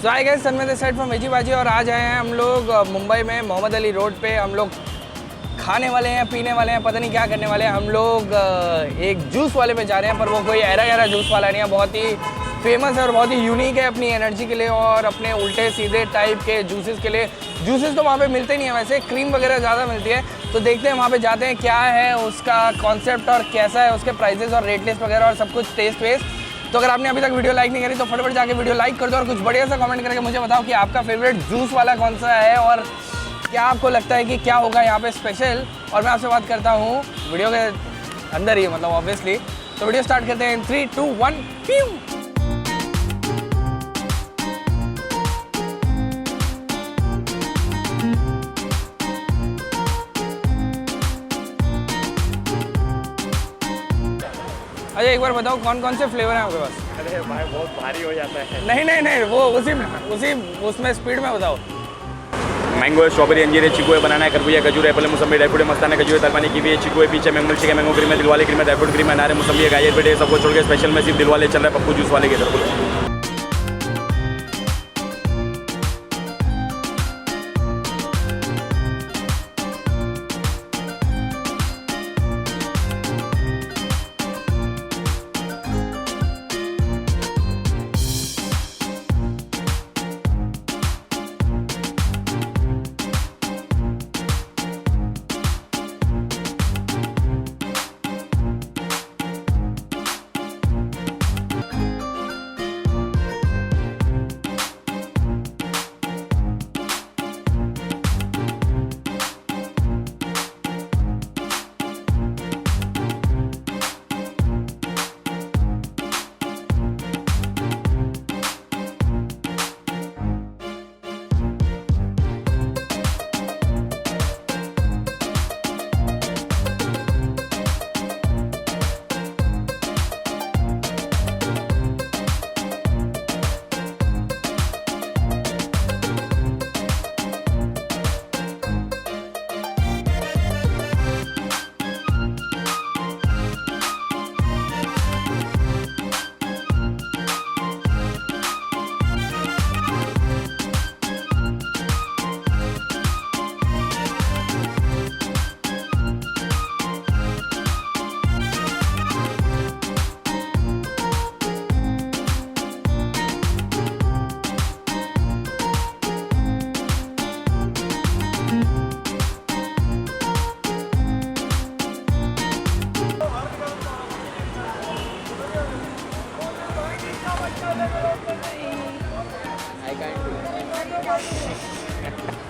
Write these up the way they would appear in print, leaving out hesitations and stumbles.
So hi guys, Sanmay this side from वेजीपाजी और आज आए हैं हम लोग मुंबई में मोहम्मद अली रोड पे। हम लोग खाने वाले हैं, पीने वाले हैं, पता नहीं क्या करने वाले हैं। हम लोग एक जूस वाले पे जा रहे हैं, पर वो कोई ऐरा गैरा जूस वाला नहीं है। बहुत ही फेमस है और बहुत ही यूनिक है अपनी एनर्जी के लिए और अपने उल्टे सीधे टाइप के जूसेस के लिए। जूसेस तो वहाँ पे मिलते नहीं है, वैसे क्रीम वगैरह ज़्यादा मिलती है। तो देखते हैं वहाँ पे जाते हैं क्या है उसका कॉन्सेप्ट और कैसा है उसके प्राइजेस और रेट लिस्ट वगैरह और सब कुछ टेस्ट वेस्ट। तो अगर आपने अभी तक वीडियो लाइक नहीं करी तो फटाफट जाके वीडियो लाइक कर दो और कुछ बढ़िया सा कमेंट करके मुझे बताओ कि आपका फेवरेट जूस वाला कौन सा है और क्या आपको लगता है कि क्या होगा यहाँ पे स्पेशल। और मैं आपसे बात करता हूँ वीडियो के अंदर ही, मतलब ऑब्वियसली। तो वीडियो स्टार्ट करते हैं इन 3, 2, 1 प्यू। अच्छा एक बार बताओ कौन कौन से फ्लेवर हैं आपके पास? अरे भाई बहुत भारी हो जाता है। नहीं वो उसी उसमें स्पीड में बताओ। मैंगो है, स्ट्रॉबेरी, अंजीर है, चीकू है, बनाना है, खरबूजा, खजूर है, एप्पल है, मौसमी, ड्राई फ्रूट है, मस्ताना, खजूर है, तलवानी, कीवी है, चीकू है, पीछे मैंगो मिल्क है, मैंगो क्रीम है, दिलवाले क्रीम है, ड्राई फ्रूट क्रीम है, अनार है, मौसमी है, गाजर पेट है। सबको छोड़ के स्पेशल में सिर्फ दिलवाले चल रहा है पप्पू जूस वाले की तरफ।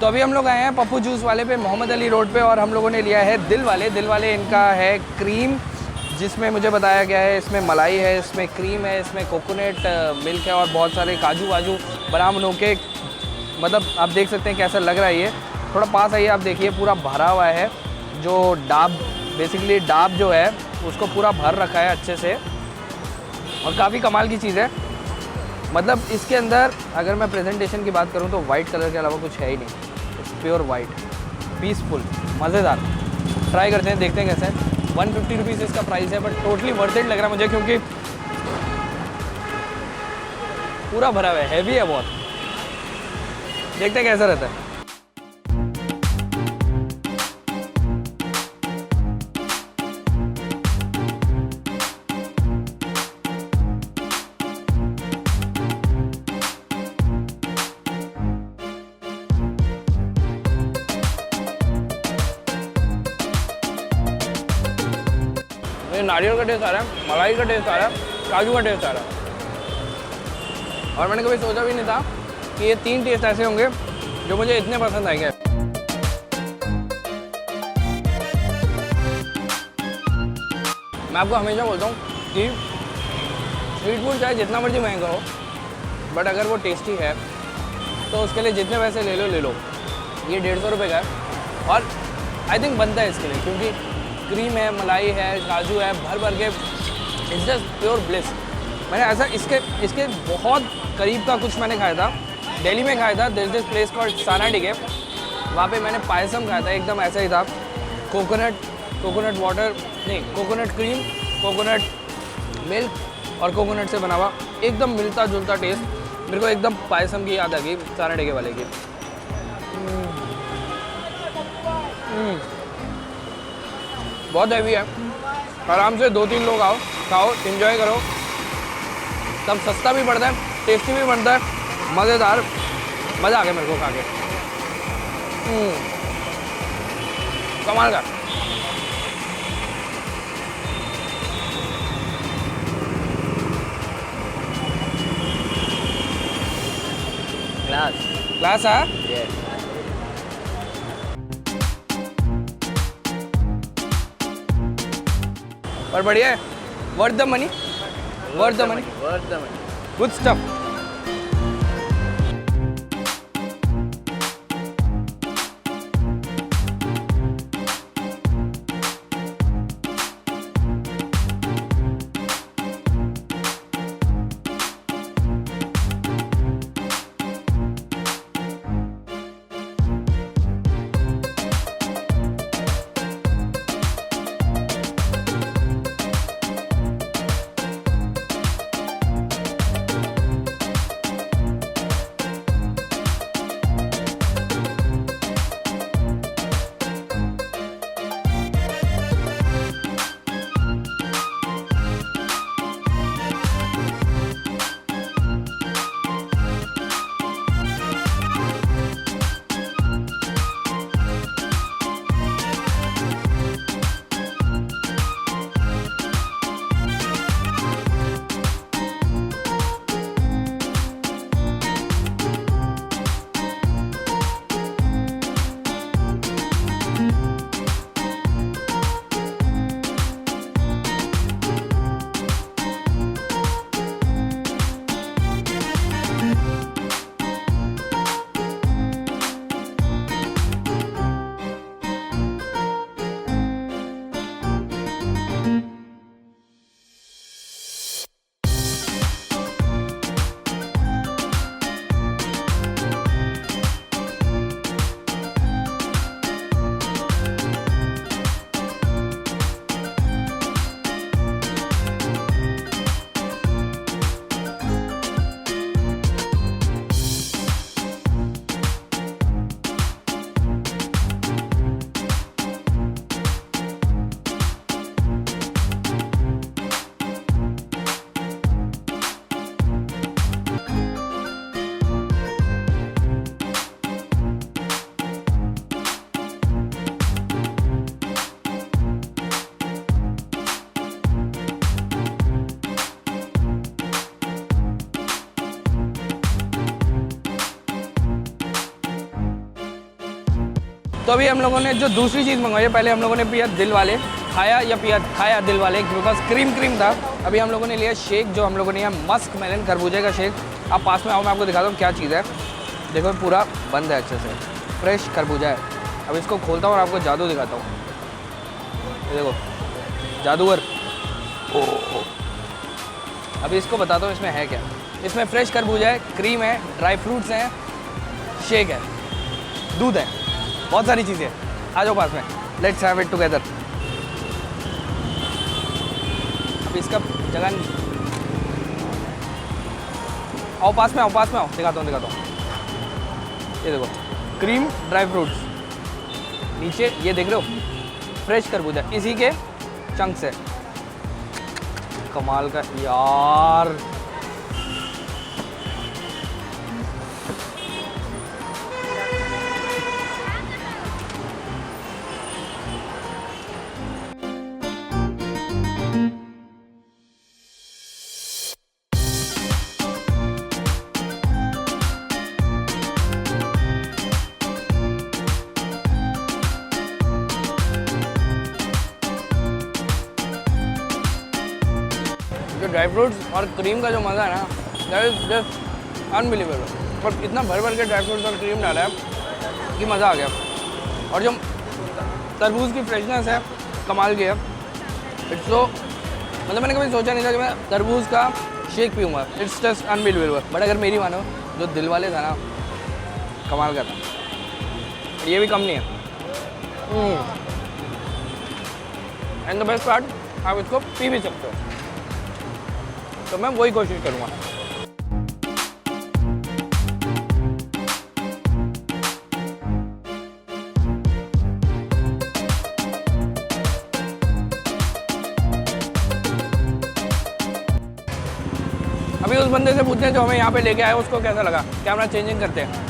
तो अभी हम लोग आए हैं पप्पू जूस वाले पे मोहम्मद अली रोड पे और हम लोगों ने लिया है दिलवाले इनका है क्रीम, जिसमें मुझे बताया गया है इसमें मलाई है, इसमें क्रीम है, इसमें कोकोनट मिल्क है और बहुत सारे काजू वाजू बादाम के, मतलब आप देख सकते हैं कैसा लग रहा है ये। थोड़ा पास आइए, आप देखिए पूरा भरा हुआ है। जो डाब बेसिकली डाब जो है उसको पूरा भर रखा है अच्छे से और काफ़ी कमाल की चीज़ है। मतलब इसके अंदर अगर मैं प्रेजेंटेशन की बात करूं तो वाइट कलर के अलावा कुछ है ही नहीं, प्योर वाइट, पीसफुल, मज़ेदार। ट्राई करते हैं, देखते हैं कैसे है। 150 रुपीज़ इसका प्राइस है, बट टोटली वर्थ इट लग रहा है मुझे क्योंकि पूरा भरा हुआ है, हैवी है बहुत। देखते हैं कैसा रहता है। नारियल का टेस्ट आ रहा है, मलाई का टेस्ट आ रहा है, काजू का टेस्ट आ रहा है। और मैंने कभी सोचा भी नहीं था कि ये 3 टेस्ट ऐसे होंगे जो मुझे इतने पसंद आएंगे। मैं आपको हमेशा बोलता हूँ कि स्ट्रीट फूड चाहे जितना मर्जी महंगा हो, बट अगर वो टेस्टी है तो उसके लिए जितने पैसे ले लो। ये 150 रुपये का है और आई थिंक बनता है इसके लिए, क्योंकि क्रीम है, मलाई है, काजू है, भर के। It's just pure bliss. मैंने ऐसा इसके बहुत करीब का कुछ मैंने खाया था, दिल्ली में खाया था। दिस प्लेस कॉल्ड सानाडी के, वहाँ पे मैंने पायसम खाया था, एकदम ऐसा ही था। कोकोनट वाटर नहीं, कोकोनट क्रीम, कोकोनट मिल्क और कोकोनट से बना हुआ, एकदम मिलता जुलता टेस्ट। मेरे को एकदम पायसम की याद आ गई चाना डेगे वाले की। बहुत हैवी है। आराम से 2-3 लोग आओ, खाओ, एंजॉय करो। तब सस्ता भी पड़ता है, टेस्टी भी बनता है, मज़ेदार। मज़ा आ गया मेरे को खा के। कमाल का। क्लास है। और बढ़िया है, worth the money, worth the money, good stuff. तो अभी हम लोगों ने जो दूसरी चीज़ मंगवाई है, पहले हम लोगों ने पिया दिल वाले, खाया दिल वाले, बिकॉज क्रीम था। अभी हम लोगों ने लिया शेक, जो हम लोगों ने यहाँ मस्क मेलन खरबूजे का शेक। आप पास में आओ, मैं आपको दिखाता हूँ क्या चीज़ है। देखो पूरा बंद है अच्छे से, फ्रेश खरबूजा है। अब इसको खोलता हूँ और आपको जादू दिखाता हूँ। ये देखो जादूगर। अभी इसको बताता हूँ इसमें है क्या। इसमें फ्रेश खरबूजा है, क्रीम है, ड्राई फ्रूट्स हैं, शेक है, दूध है, बहुत सारी चीज़ें हैं। आ जाओ पास में, लेट्स हैव इट टुगेदर। अब इसका जगह आओ, पास में आओ, दिखाता हूँ। ये देखो क्रीम, ड्राई फ्रूट्स, नीचे ये देख रहे हो फ्रेश खरबूजा, इसी के चंक्स है। कमाल का यार। जो ड्राई फ्रूट्स और क्रीम का जो मज़ा है ना, दैट इज जस्ट अनबिलीवेबल। पर इतना भर के ड्राई फ्रूट्स और क्रीम डाला है कि मज़ा आ गया। और जो तरबूज की फ्रेशनेस है, कमाल की है। इट्स सो, मतलब मैंने कभी सोचा नहीं था कि मैं तरबूज का शेक पीऊँगा। It's just unbelievable. बट अगर मेरी मानो, जो दिल वाले था ना, कमाल का था। ये भी कम नहीं है। एंड द बेस्ट पार्ट, आप इसको पी भी सकते हो। तो मैं वही कोशिश करूँगा। अभी उस बंदे से पूछते हैं जो हमें यहाँ पे लेके आया उसको कैसा लगा। कैमरा चेंजिंग करते हैं।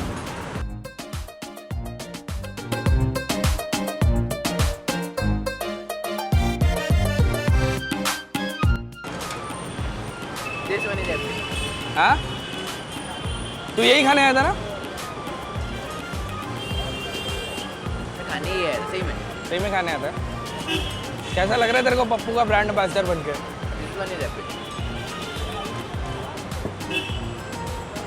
हाँ तू यही खाने आया था ना? खाने ही है सही में। सही में खाने आता है। कैसा लग रहा है तेरे को पप्पू का ब्रांड एम्बेसडर बन के?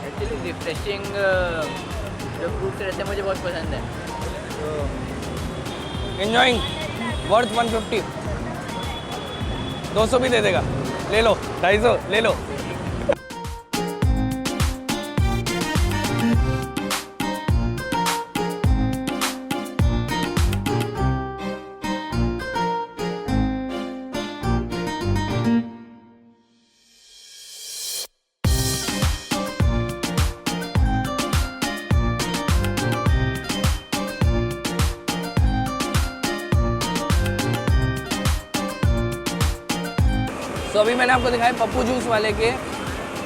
एक्चुअली रिफ्रेशिंग जो फ्रूट्स रहते हैं मुझे बहुत पसंद है। Enjoying worth 150। 200 भी दे देगा, ले लो। 250 ले लो। तो अभी मैंने आपको दिखाया पप्पू जूस वाले के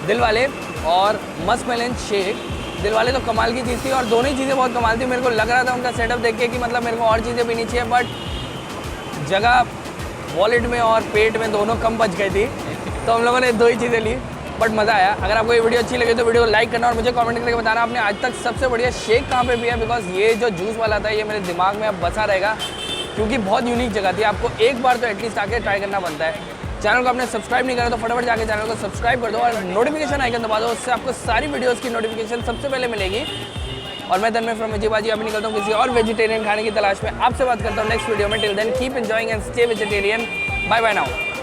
दिलवाले और मस्कमेलन शेक। दिलवाले तो कमाल की चीज़ थी और दोनों ही चीज़ें बहुत कमाल थी। मेरे को लग रहा था उनका सेटअप देख के कि मतलब मेरे को और चीज़ें भी नहीं चाहिए, बट जगह वॉलेट में और पेट में दोनों कम बच गई थी, तो हम लोगों ने 2 ही चीज़ें ली, बट मज़ा आया। अगर आपको ये वीडियो अच्छी लगी तो वीडियो को लाइक करना और मुझे कमेंट करके बताना आपने आज तक सबसे बढ़िया शेक कहाँ पे पिया, बिकॉज ये जो जूस वाला था ये मेरे दिमाग में अब बसा रहेगा क्योंकि बहुत यूनिक जगह थी। आपको एक बार तो एटलीस्ट आके ट्राई करना बनता है। चैनल को आपने सब्सक्राइब नहीं करा तो फटाफट जाके चैनल को सब्सक्राइब कर दो और नोटिफिकेशन आइकन दबा दो, उससे आपको सारी वीडियोस की नोटिफिकेशन सबसे पहले मिलेगी। और मैं तन्मय फ्रॉम वेजीपाजी अभी निकलता हूँ किसी और वेजिटेरियन खाने की तलाश में। आपसे बात करता हूँ नेक्स्ट वीडियो में। Till then keep enjoying and stay vegetarian. Bye bye now.